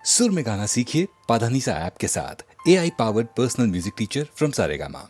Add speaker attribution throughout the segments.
Speaker 1: सुर में गाना सीखिए पाधानीसा ऐप के साथ। AI powered personal music teacher from Saregama.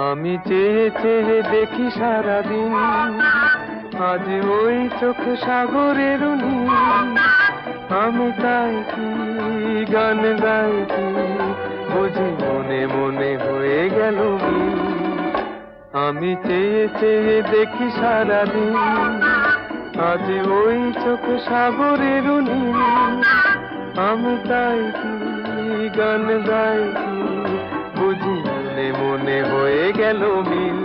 Speaker 2: আমি চেয়ে চেয়ে দেখি সারাদিন, আজ ওই চোখ সাগরের নীল। আমি তাই কি গান গাই কি বুঝি মনে মনে হয়ে গেল মিল। আমি চেয়ে চেয়ে দেখি সারাদিন, আজ ওই চোখ সাগরের নীল। আমি তাই কি গান গাই কি বুঝি মনে মনে হয়ে গেল মিল।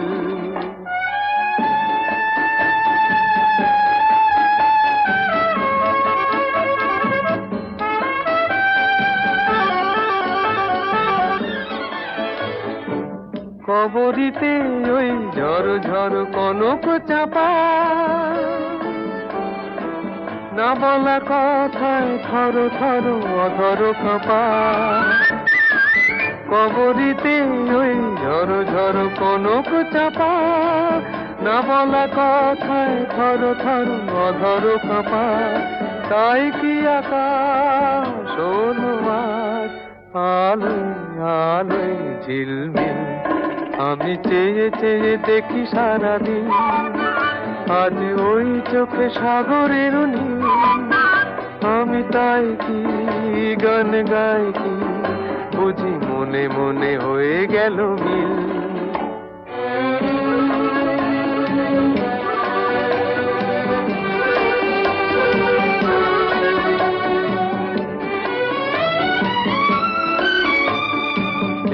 Speaker 2: কবরিতে ওই ঝড় ঝড় কনক চাপা, না বলা কথায় থর থর অধর কাঁপা। কবরিতে ওই ঝড় ঝড় কনক চাপা, না বলা কথায় থর থর অধর কাঁপা। তাই কি আকাশ আজ আলোয় আলোয় ঝিলমিল। আমি চেয়ে চেয়ে দেখি সারাদিন, আজ ওই চোখে সাগরের নীল। আমি তাই কি গান গাই কি বুঝি মনে মনে হয়ে গেল মিল।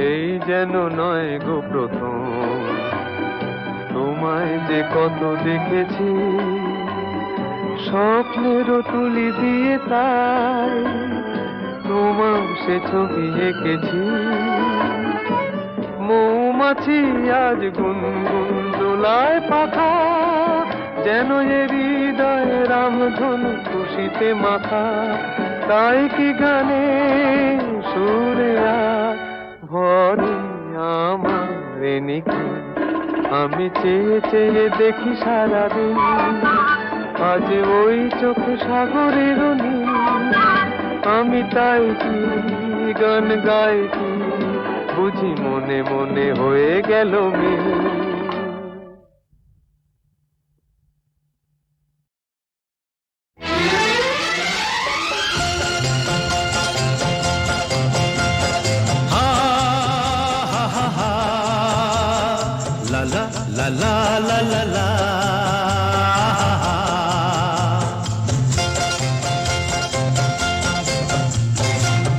Speaker 2: এই যেন নয় গো প্রথম, তোমায় যে কত দেখেছি স্বপ্নেরও তুলি দিয়ে, তাই তোমার সে ছবি এঁকেছি। মৌমাছি আজ গুনগুন দোলায় পাখা, যেন এ হৃদয় রামধনু খুশিতে মাখা। তাই কি গানে সুরে আজ ভরে আমার নিকি। আমি চেয়ে চেয়ে দেখি সারাদিন, আজ ওই চোখ সাগরের নীল। আমি তাই কি গান গাই কি বুঝি মনে মনে হয়ে গেল মিল।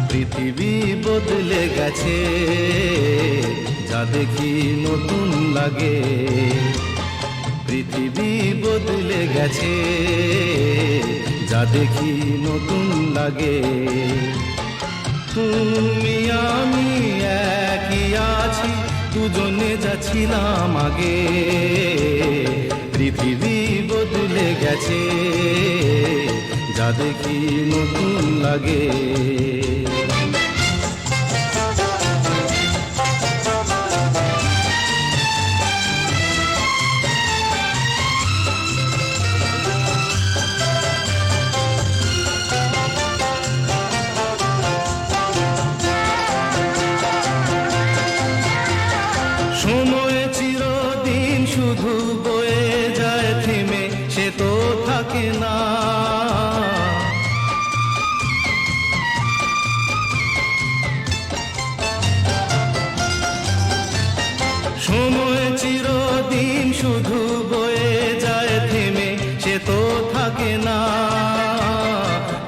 Speaker 3: পৃথিবী বদলে গেছে, যা দেখি নতুন লাগে। পৃথিবী বদলে গেছে, যা দেখি নতুন লাগে। তুমি আমি একই আছি, দুজনে যাচ্ছিলাম আগে। পৃথিবী বদলে গেছে, যা দেখি নতুন লাগে। সময় চিরদিন শুধু বয়ে যায় থেমে, সে তো থাকে না। সময় চিরদিন শুধু বয়ে যায় থেমে, সে তো থাকে না।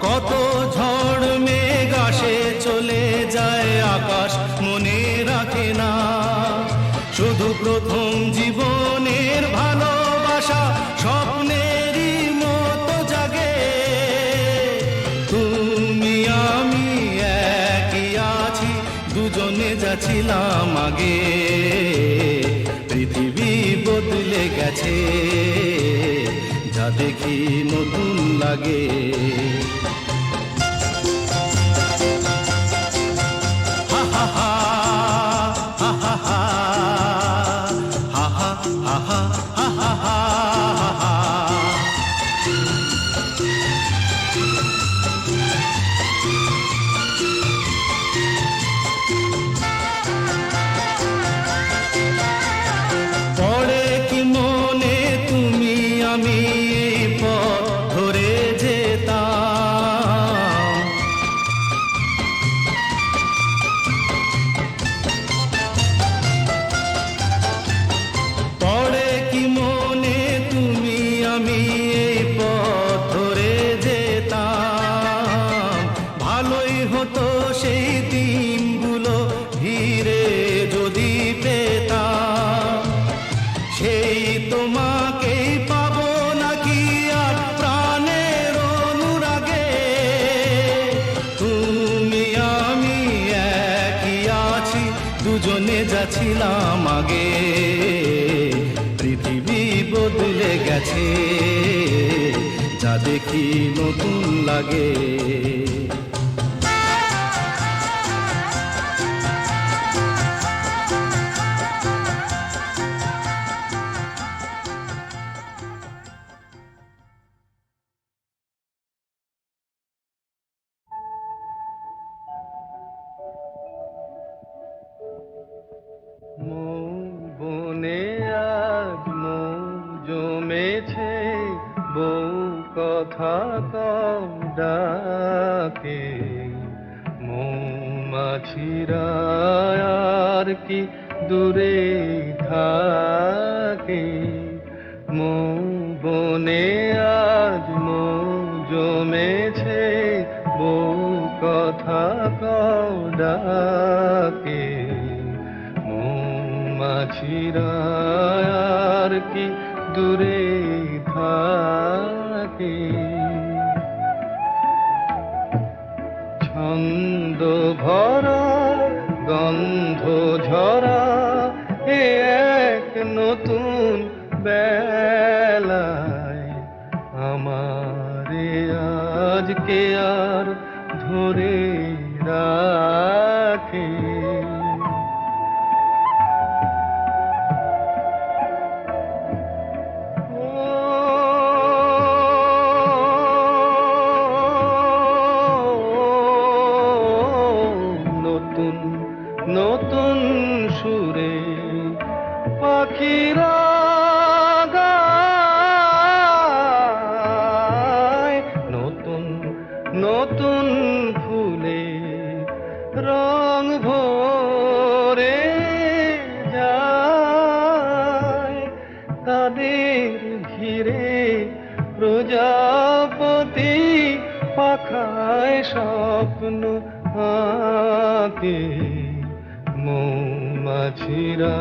Speaker 3: কত ঝড় মেঘ আসে চলে যায়, আকাশ মনে রাখে না। শুধু প্রথম জীবনের ভালোবাসা স্বপ্নেরই মতো জাগে। তুমি আমি একই আছি, দুজনে যাচ্ছিলাম আগে। পৃথিবী বদলে গেছে, যা দেখি নতুন লাগে। হা হা হা হা হা হা হা হা হা হা হা। পড়ে কি মনে তুমি আমি এই পথ ধরে যেতাম। পড়ে কি মনে তুমি আমি এই পথ ধরে যেতাম। ভালোই হতো সেই দিনগুলো ধীরে যদি পেতাম। সেই তোমাকেই পাবো নাকি আর প্রাণের অনুরাগে। তুমি আমি একই আছি, দুজনে যাচ্ছিলাম আগে। পৃথিবী বদলে গেছে, যা দেখি নতুন লাগে।
Speaker 2: বনে আজ মৌ জমেছে, বউ কথা কম ডাকে। মৌমাছিরা আর কি দূরে থাকে। মৌ বনে আজ মৌ জমেছে, বউ কথা কম ডাকে। মৌমাছিরা আর কি দূরে থাকে। ছন্দ ভরা গন্ধ ঝরা এ এক নতুন বেলায়। আমার আজকে আর ধরে রাখে। নতুন নতুন সুরে পাখিরা গায়। নতুন নতুন ফুলে রং ভরে যায়। তাদের ঘিরে প্রজাপতি পাখায় স্বপ্ন আঁকে। মৌমাছিরা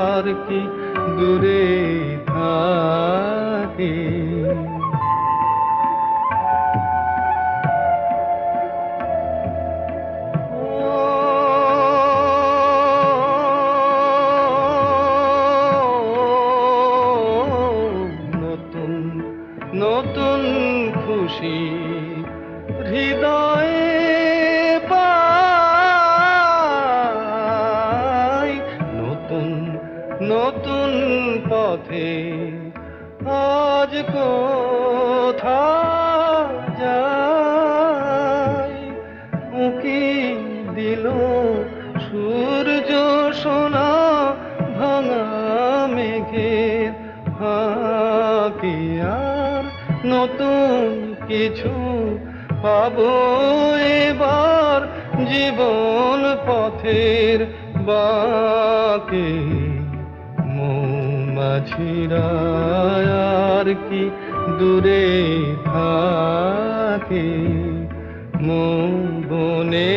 Speaker 2: আর কি দূরে থাকে। নতুন নতুন খুশি হৃদয়ে পাই। নতুন নতুন পথে আজ কোথা যাই। উঁকি দিল সূর্য সোনা ভাঙা মেঘের ফাঁকে। আর নতুন কিছু পাবো এবার জীবন পথের বাঁকে। মৌমাছিরা আর কি দূরে থাকে। মৌ বনে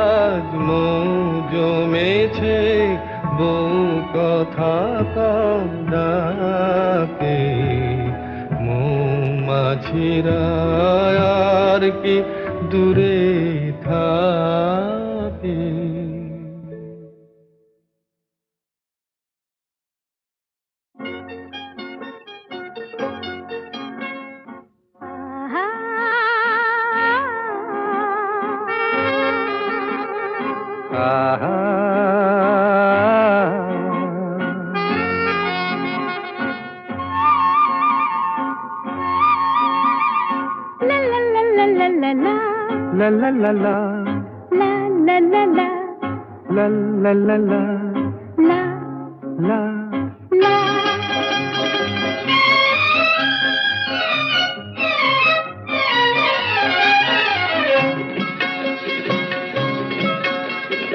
Speaker 2: আজ মৌ জমেছে,
Speaker 4: বউ কথা কম ডাকে, মৌমাছিরা আর কি দূরে থাকে। আহা la la la la la la la la la la la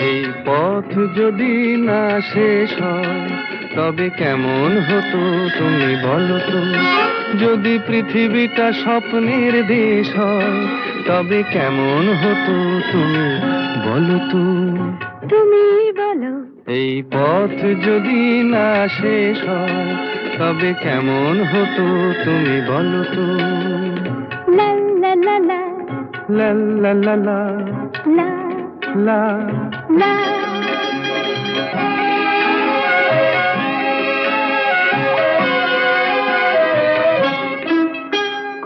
Speaker 4: এই পথ যদি না শেষ হয় তবে কেমন হতো তুমি বলো তো, যদি পৃথিবীটা স্বপ্নের দেশ হয় তবে কেমন হতো তুমি বলো তো, তুমি বলো। এই পথ যদি না শেষ হয় তবে কেমন হতো তুমি বলো তো, লা লা লা লা লা লা লা লা লা লা।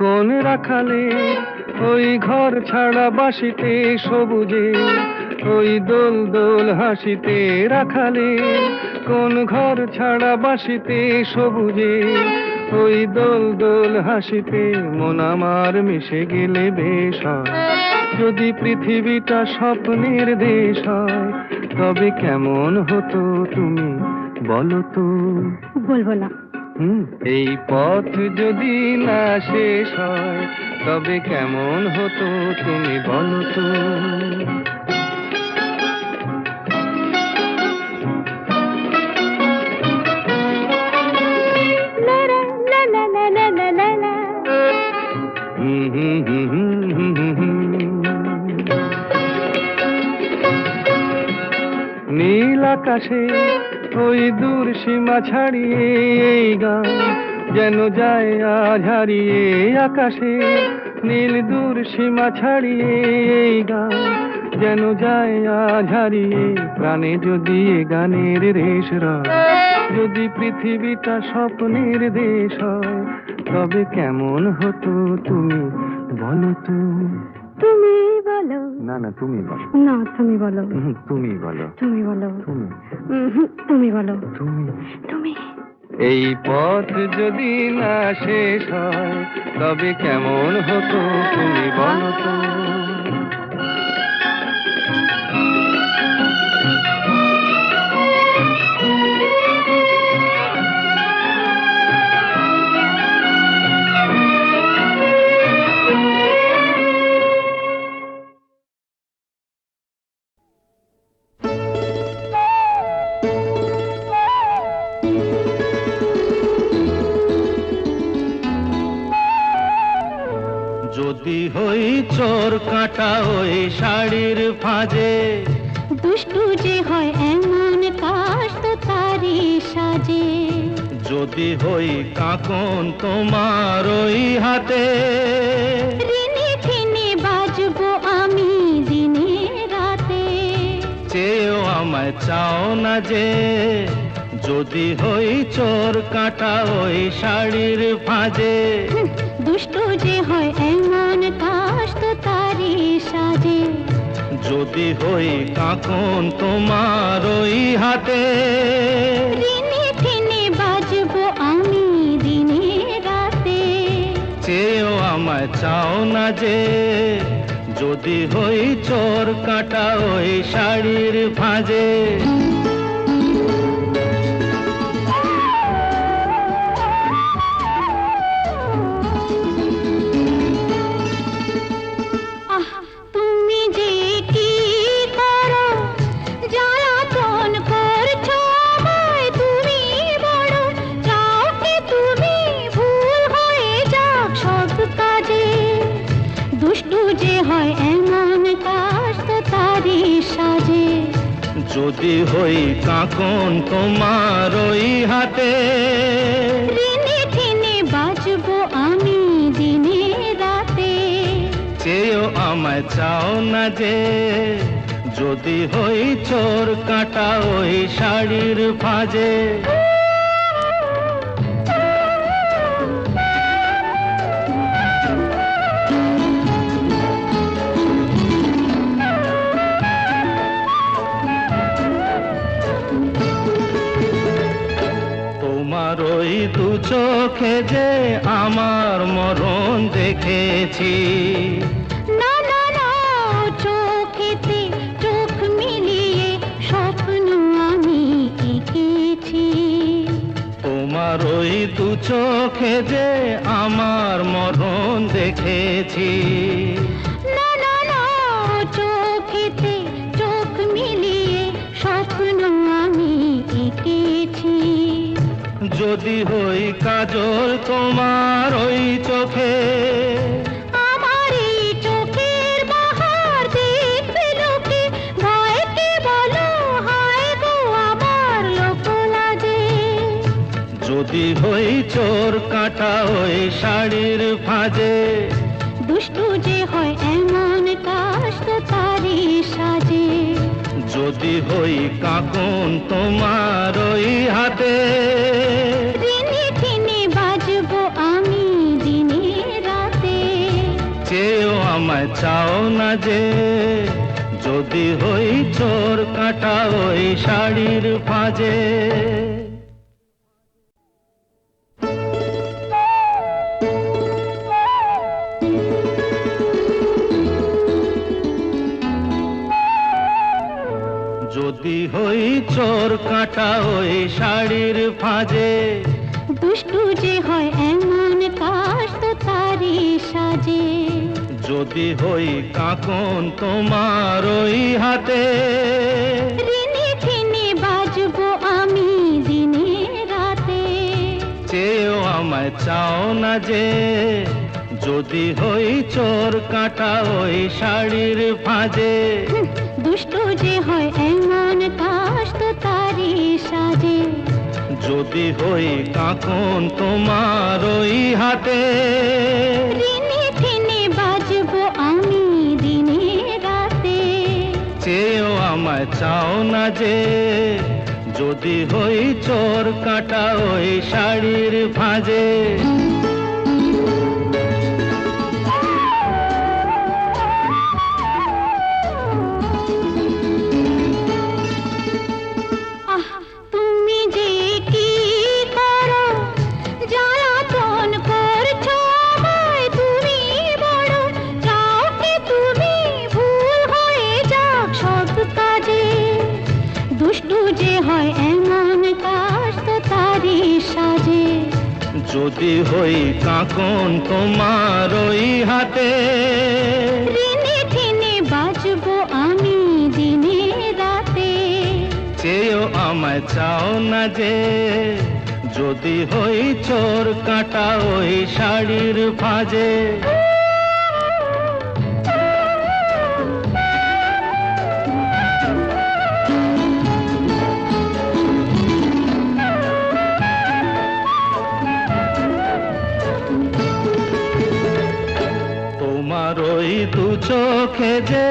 Speaker 4: কোন রাখালে ওই ঘর ছাড়া বাসিতে সবুজে, ওই দোল দোল হাসিতে রাখালে, কোন ঘর ছাড়া বাসিতে সবুজে, ওই দোল দোল হাসিতে মন আমার মিশে গেলে বেশ হয়। যদি পৃথিবীটা স্বপ্নের দেশ হয় তবে কেমন হতো তুমি বলো তো, বলবো না। এই পথ যদি না শেষ হয় তবে কেমন হতো তুমি বলো তো, নীল আকাশে ওই দূর সীমা ছাড়িয়ে এই গান যেন যায় আজ হারিয়ে, আকাশে নীল দূর সীমা ছাড়িয়ে এই গান যেন যায় আজ হারিয়ে। প্রাণে যদি এ গানের রেশ রয়, যদি পৃথিবীটা স্বপ্নের দেশ হয় তবে কেমন হতো তুমি বলো তো, তুমি বলো। না না তুমি বলো। না তুমি বলো। তুমি বলো। তুমি বলো। তুমি তুমি বলো। তুমি তুমি। এই পথ যদি না শেষ হয় তবে কেমন হতো তুমি বলো তো,
Speaker 3: যদি হই চোর কাটা ওই শাড়ির ফাঁজে,
Speaker 5: দুষ্টু যে হয় এমন কাশ তো তারি সাজে,
Speaker 3: যদি হই কাকন তোমার ওই হাতে,
Speaker 5: রিনি ফিনি বাজবো আমি দিনে রাতে,
Speaker 3: চেয়েও আমায় চাও না যে, যদি হই চোর কাটা ওই শাড়ির ফাঁজে,
Speaker 5: দুষ্টু যে হয় এমন কাশ তো তারি সাজে,
Speaker 3: যদি হই কাকন তোমার ওই হাতে,
Speaker 5: রিনি ফিনি বাজবো আমি দিনে রাতে,
Speaker 3: চেয়েও আমায় চাও না যে, যদি হই চোর কাটা ওই শাড়ির ফাঁজে। যদি হই কাঁকন তোমার ওই হাতে,
Speaker 5: ঋণে ঠেনে বাজবো আমি দিনে রাতে।
Speaker 3: চেয়েও আমায় চাও না যে, যদি হই চোর কাঁটা ওই শাড়ির ভাঁজে। তোমার ওই দু চোখে যে আমার মরণ দেখেছি,
Speaker 5: না না না, চোখেতে চোখ মিলিয়ে স্বপ্ন আমি এঁকেছি।
Speaker 3: তোমার ওই দু চোখে যে আমার মরণ দেখেছি।
Speaker 5: না না না, চোখেতে চোখ মিলিয়ে স্বপ্ন আমি এঁকেছি।
Speaker 3: যদি হই কাজল তোমার ওই চোখে,
Speaker 5: আমার এই চোখের বাহার দেখবে লোকে, ভয়কে বলো হায় গো আমার লোক লাজে।
Speaker 3: যদি হই চোর কাঁটা ওই শাড়ির ভাঁজে।
Speaker 5: দুষ্টু যে হয় এমন কাজ তো তারই সাজে।
Speaker 3: যদি হই কাঁকন তোমার ওই হাতে,
Speaker 5: ঋণে ঠেনে বাজবো আমি দিনে রাতে।
Speaker 3: চেয়েও আমায় চাও না যে, যদি হই চোর কাঁটা ওই শাড়ির ভাঁজে। যদি হই চোর কাঁটা ওই শাড়ির ভাঁজে।
Speaker 5: দুষ্টু যে হয় এমন কাজ তো তারই সাজে।
Speaker 3: যদি হই কাঁকন তোমার ওই হাতে,
Speaker 5: ঋণে ঠেনে বাজবো আমি দিনে রাতে।
Speaker 3: চেয়েও আমায় চাও না যে, যদি হই চোর কাঁটা ওই শাড়ির ভাঁজে।
Speaker 5: দুষ্টু যে হয় এমন কাজ তো তারই সাজে।
Speaker 3: যদি হই কাঁকন তোমার ওই হাতে,
Speaker 5: ঋণে ঠেনে বাজবো আমি দিনে রাতে।
Speaker 3: চেয়েও আমায় চাও না যে, যদি হই চোর কাঁটা ওই শাড়ির ভাঁজে।
Speaker 5: আহ, তুমি যে কি করো, জ্বালাতন করছো আমায় তুমি বড়। চাও কি তুমি ভুল হয়ে যাক সব কাজে। দুষ্টু যে হয় এমন কাজ তো তারই সাজে।
Speaker 3: যদি হই কাঁকন তোমার ওই হাতে,
Speaker 5: ঋণে ঠেনে বাজবো আমি দিনে রাতে।
Speaker 3: চেয়েও আমায় চাও না যে, যদি হই চোর কাঁটা ওই শাড়ির ভাঁজে। তোমার ওই দু চোখে যে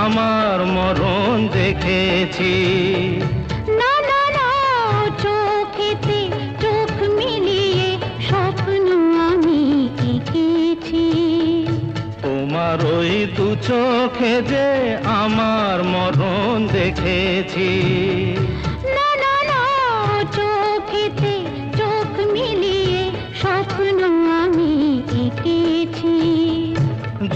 Speaker 3: আমার মরণ দেখেছি।
Speaker 5: না না না, চোখেতে চোখ মিলিয়ে স্বপ্ন আমি এঁকেছি।
Speaker 3: তোমার ওই দু চোখে যে আমার মরণ দেখেছি।
Speaker 5: না না না, চোখেতে চোখ মিলিয়ে স্বপ্ন আমি এঁকেছি।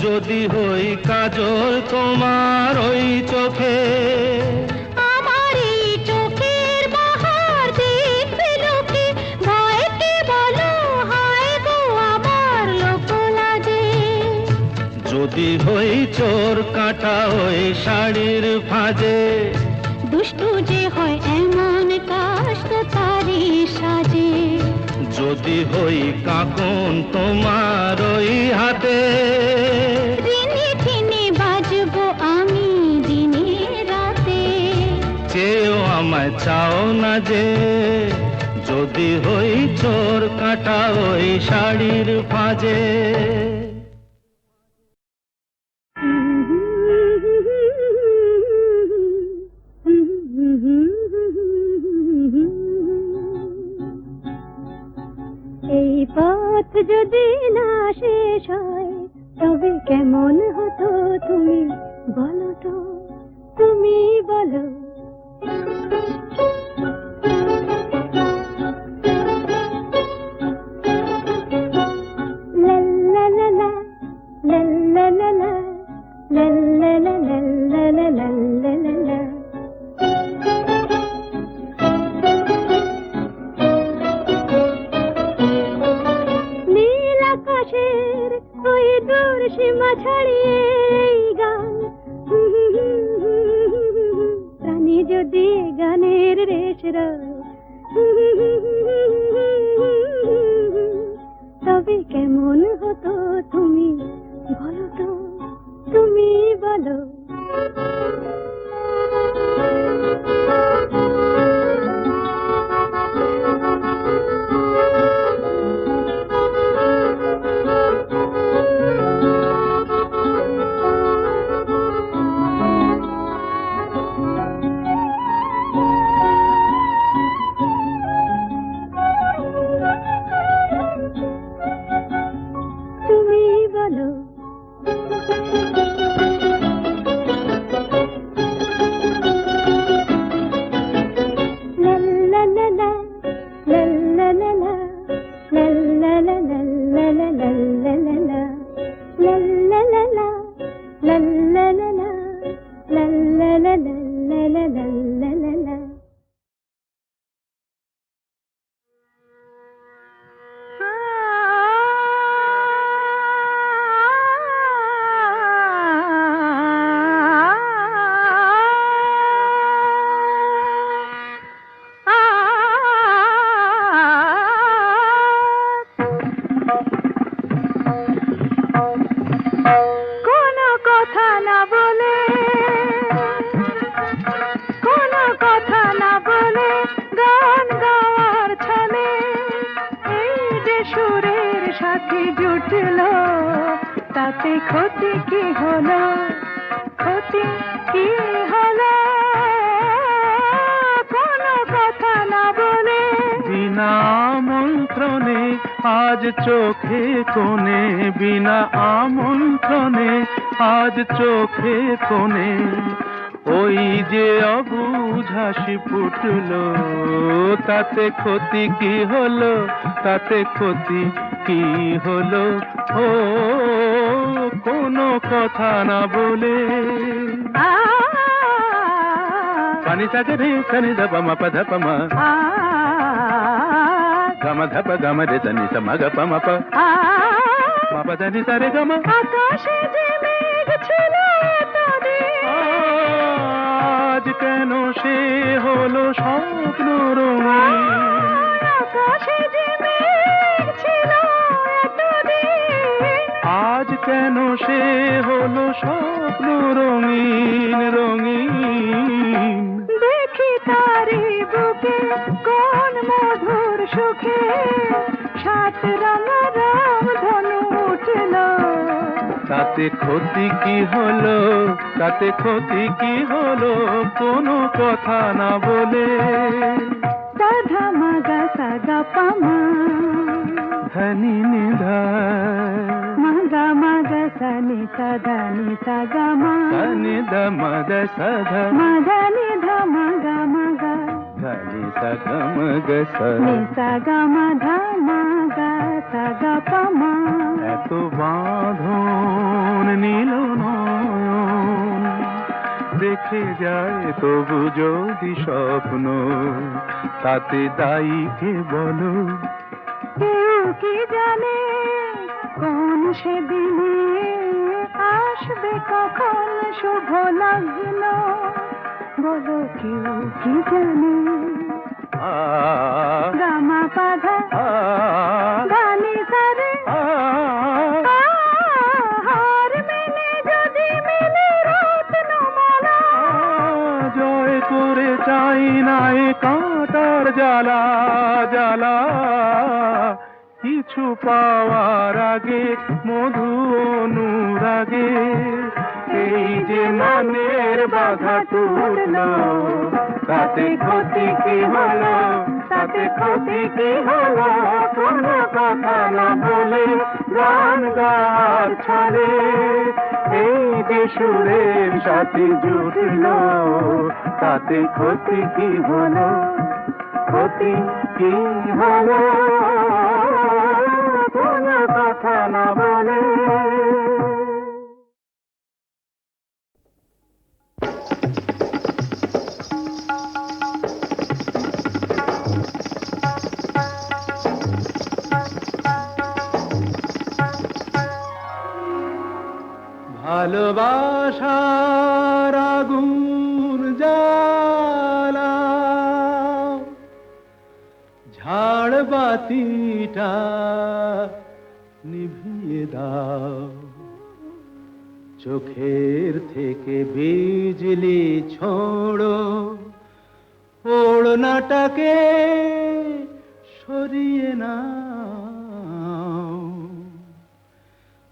Speaker 3: যদি হই কাজল তোমার ওই চোখে,
Speaker 5: আমার এই চোখের বাহার দেখবে লোকে, ভয়কে বলো হায় গো আমার লোক লাজে।
Speaker 3: যদি হই চোর কাঁটা ওই শাড়ির ভাঁজে।
Speaker 5: দুষ্টু যে হয় এমন কাজ তো তারই সাজে।
Speaker 3: যদি হই কাঁকন তোমার ওই হাতে,
Speaker 5: ঋণে ঠেনে বাজবো আমি দিনে রাতে।
Speaker 3: চেয়েও চাও না যে যদি হই চোর কাঁটা ওই শাড়ির ভাঁজে।
Speaker 5: এই পথ যদি না শেষ হয় তবে কেমন হতো তুমি বলো তো, তুমি বলো। লা লা লা লা, লা লা লা লা, লা লা লা লা, লা লা লা লা লা। নীল আকাশের ওই দূর সীমা ছাড়িয়ে এই গান, প্রাণী যদি গানের রেশ রয়, তবে কেমন হতো তুমি বলো তো, তুমি বলো। তুমি বলো। লা লা লা লা, লা লা লা লা, লা লা লা লা, লা লা লা লা লা লা, লা লা লা লা, লা লা লা লা, লা লা লা লা, লা লা লা লা লা লা। কোনো কথা না বলে, কোনো কথা না বলে গান গাওয়ার ছলে এই যে সুরের সাথে জুটলো, তাতে ক্ষতি কি হলো, ক্ষতি কি হলো? কোনো কথা না বলে
Speaker 3: বিনা আমন্ত্রণে আজ চোখে কোণে, বিনা আমন্ত্রণে আজ চোখে কোণে ওই যে অবুঝ হাসি ফুটলো, তাতে ক্ষতি কি হলো, তাতে ক্ষতি কি হলো? ও কোনো কথা না বলে। পানি সাথে রে সনি ধপ ম পধ প ম গম ধপ গম রে সনি স ম গ প ম প ম প ধ নি সা রে গ ম।
Speaker 5: আকাশে যে মেঘ ছিল এতদিন,
Speaker 3: আজ কেন সে হলো স্বপ্ন রঙিন,
Speaker 5: আকাশে যে মেঘ ছিল এতদিন,
Speaker 3: আজ কেন সে হলো স্বপ্ন রঙিন রঙিন।
Speaker 5: দেখি তারি বুকে কোন মধুর সুখে সাত রঙ রাম ধনু উঠল,
Speaker 3: তাতে ক্ষতি কি হলো, তাতে ক্ষতি কি হলো? কোনো কথা না বলে।
Speaker 5: সাধা মাগা সাগা পামা,
Speaker 3: ধনি নিধা
Speaker 5: মাগা মাগা সানি সাধা নি সাগা মা,
Speaker 3: সনি দ মদ সধ
Speaker 5: মাগা নি ধা মাগা মাগা,
Speaker 3: ধনি সগ মগ স।
Speaker 5: নি সাগা মা ধা মাগা সাগা পামা।
Speaker 3: এত বাঁধন নীল নয়ন দেখে যায় তবু যদি স্বপ্ন, তাতে দায়ী কে বলো?
Speaker 5: কেউ কি জানে কোন সেদিনে আসবে কখন শুভ লগ্ন, বলো কেউ কি জানে? গামা পাধা গানি সারে, হার মেনে যদি মেলে রত্নমালা,
Speaker 3: জয় করে চাই না এ
Speaker 4: জ্বালা জ্বালা কিছু পাওয়ার আগে মধু অনুরাগে এই যে মনের বাধা টুটলো তাতে ক্ষতি কি হলো তাতে ক্ষতি কি হলো কোনো কথা না বলে গান গাওয়ার ছলে এই যে সুরের সাথে জুটলো তাতে ক্ষতি কি হলো ক্ষতি কি হলো কোনো কথা না বলে ভালোবাসার আগুন জ্বালা ঝাড় বাতিটা নিভিয়ে দাও চোখের থেকে বিজলি ছোড়ো ওড়নাটাকে সরিয়ে নাও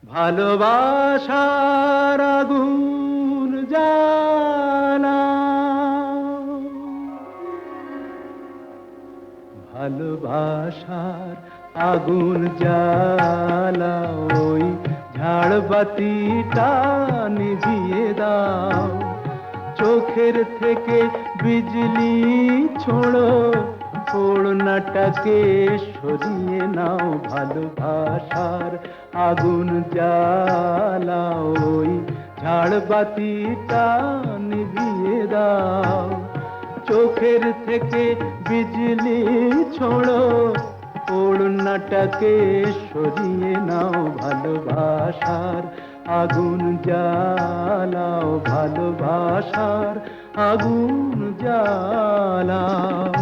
Speaker 4: ভালোবাসার আগুন জ্বালা ভালোবাসার আগুন জ্বালা ওই ঝাড়বাতিটা নিভিয়ে দাও চোখের থেকে বিজলি ছোড়ো ওড়নাটাকে সরিয়ে নাও ভালোবাসার আগুন জ্বালা ওই ঝাড়বাতিটা নিভিয়ে দাও চোখের থেকে বিজলি ছোড়ো ওড়নাটাকে সরিয়ে নাও ভালোবাসার আগুন জ্বালাও ভালোবাসার আগুন জ্বালাও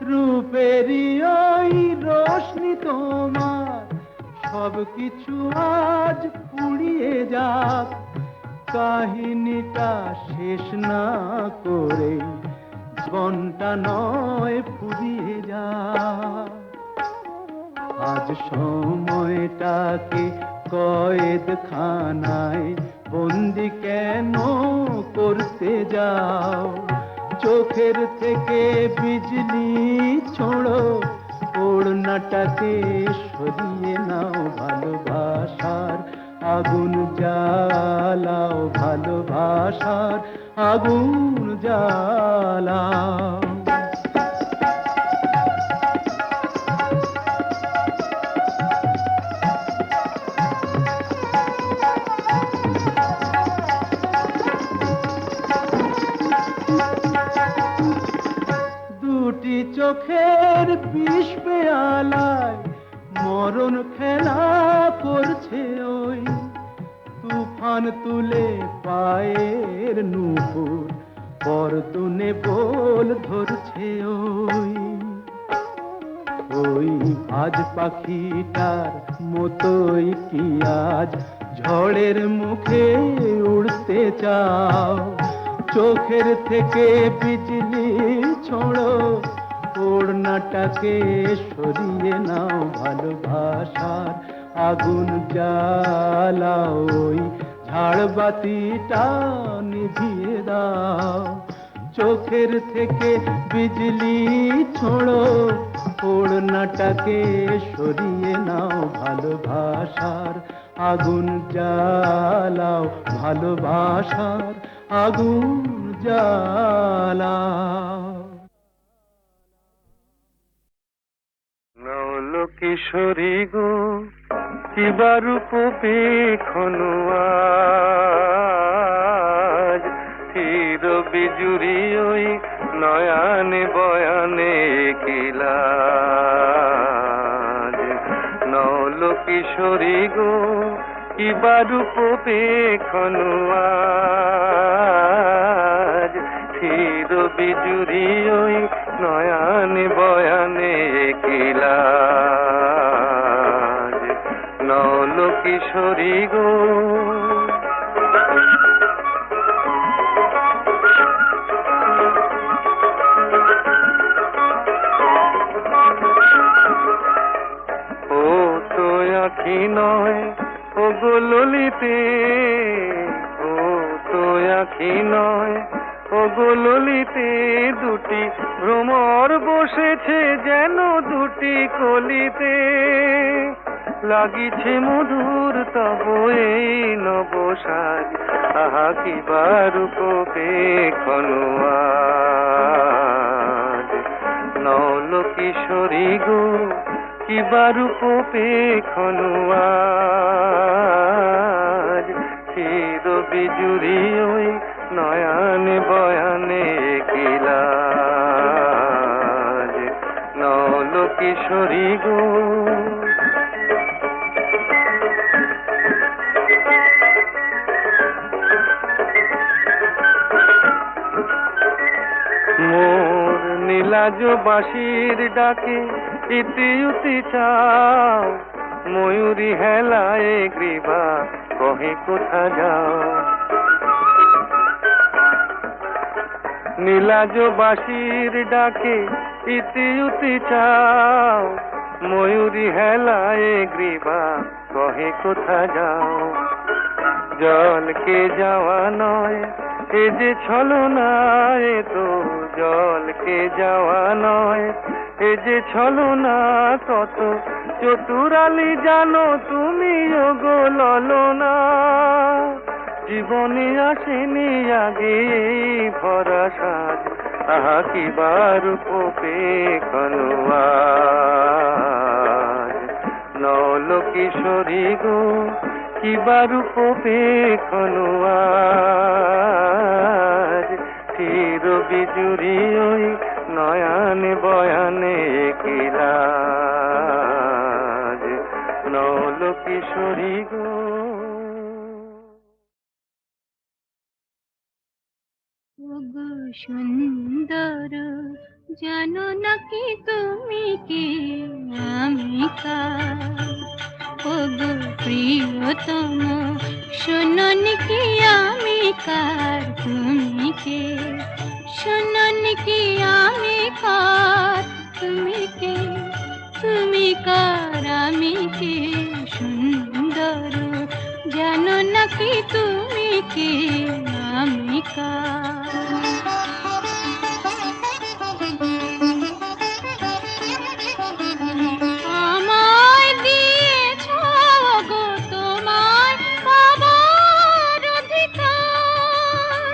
Speaker 4: রূপেরই ওই রোশনি তোমার সব কিছু আজ পুড়িয়ে যাক কাহিনীটা শেষ না করে জীবনটা নয় ফুরিয়ে যাক আজ সময়টাকে কয়েদখানায় বন্দি কেন করতে যাও চোখের থেকে বিজলি ছোড়ো ওড়নাটাকে সরিয়ে নাও ভালোবাসার আগুন জ্বালাও ভালোবাসার আগুন জ্বালাও দুটি চোখের বিষ পেয়ালায় মরণ খেলা করছে ওই তুফান তুলে পায়ের নুপুর পরতুনে বল ধরছে ওই আজ পাখিটার মতোই কি আজ ঝড়ের মুখে উড়তে চাও চোখের থেকে বিজলি ছোড়ো ওড়নাটাকে সরিয়ে নাও ভালোবাসার আগুন জ্বালাও ওই ঝাড়বাতিটা নিভিয়ে দাও চোখের থেকে বিজলি ছোড়ো ওড়নাটাকে সরিয়ে নাও ভালোবাসার আগুন জ্বালাও ভালোবাসার আগুন জ্বালাও
Speaker 2: নৌল কিশোরী গো কিবা রূপ পেখনু আজ তীর বিজুরি ওই নয়ানে বয়ানে কিলাজ নৌল কিশোরী গো কিবা রূপ পেখনু আজ তীর বিজুরি ওই নয়ানে বয়ানে কিলা নল কিশোরী গো। ও তো আখি নয় ও গো ললিতে, ও তো আখি নয় ও গো ললিতে, দুটি ভ্রমর বসেছে যেন দুটি কলিতে, লাগিছে মধুর তব এই নবসাজ, আহা কি বারূপ পেখনোয়াজ, নল কিশোরী গো কি বারূপ পেখনোয়াজ, চির বিজুরি ওই নয়ানে বয়ানে কিলাজ, নল কিশোরী গো। মোর নীলাজ বাঁশির ডাকে ইতি উতি চাও, ময়ূরী হেলায় গ্রীবা কহে কোথা যাও, নীলাজ বাঁশির ডাকে ইতি উতি চাও, ময়ূরী হেলায় গ্রীবা কহে কোথা যাও, জলকে যাওয়া নয় এ যে ছলনা, এ তো জলকে যাওয়া নয় এ যে ছলনা, কত চতুরালি জানো তুমি ওগো ললনা, জীবনে আসেনি আগে এই ভরা সাজ, আহা কি বারূপ পেখনোয়াজ, নল কিশোরী গো কি বারূপ পেখনোয়াজ, চির বিজুরি ওই নয়ানে বয়ানে কিলাজ, নল কিশোরী গো।
Speaker 5: ওগো সুন্দর জানো নাকি তুমি কি আমি কার, ওগো প্রিয়তম শোনোনি কি আমি কার, তুমি কে শোনোনি কি আমি কার, তুমি কে তুমি কার আমি কে, সুন্দর জানো নাকি তুমি কি আমি কার। আমায় দিয়েছ গো তোমার পাবার অধিকার,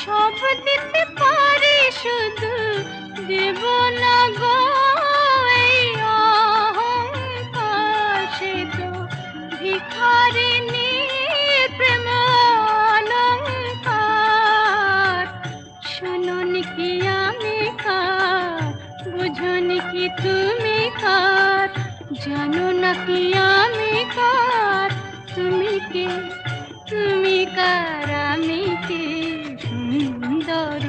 Speaker 5: সব দিতে পারি শুধু দেব না গো এই অহংকার, সে তো ভিখারিনী প্রেম অলংকার, শোনোনি কি আমি কার, বুঝোনি কি তুমি কার, জানো না কি আমি কার, তুমি কে তুমি কার আমি কে, সুন্দর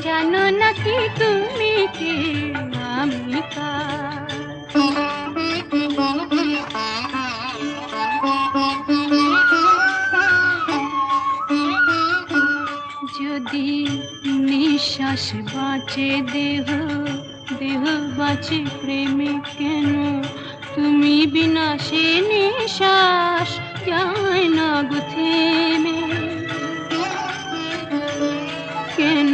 Speaker 5: জানো না কি তুমি কে আমি কার। যদি নিঃশ্বাস বাঁচে দেহ, দেহ বাঁচে প্রেমে কেন, তুমি বিনা সে নিঃশ্বাস যায় না গো থেমে, কেন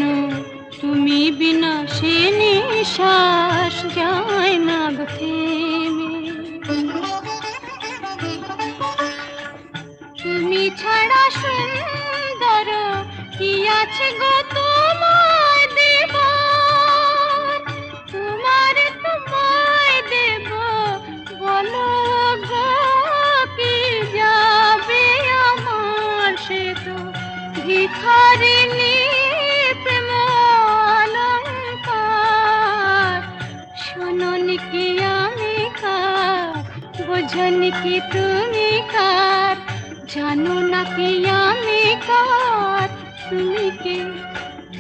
Speaker 5: তুমি বিনা সে নিঃশ্বাস যায় না গো থেমে, তুমি ছাড়া সুন্দর কি আছে গো তোমায় দেব, তোমার তোমায় দেব বলো গো কি যাবে আমার, সে তো ভিখারিনী প্রেম অলংকার, শোনোনি কি আমি কার, বোঝোনি কি তুমি কার, জানো না কি আমি কার, তুমি কে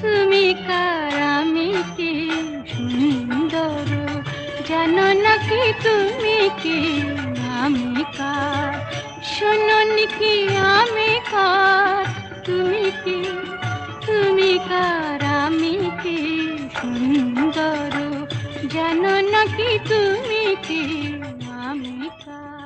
Speaker 5: তুমি কার আমি কে, জানো নাকি তুমি কি আমি কার, শোনোনি কি আমি কার, তুমি কার আমি কি সুন্দর, জানো নাকি তুমি কি আমি কার।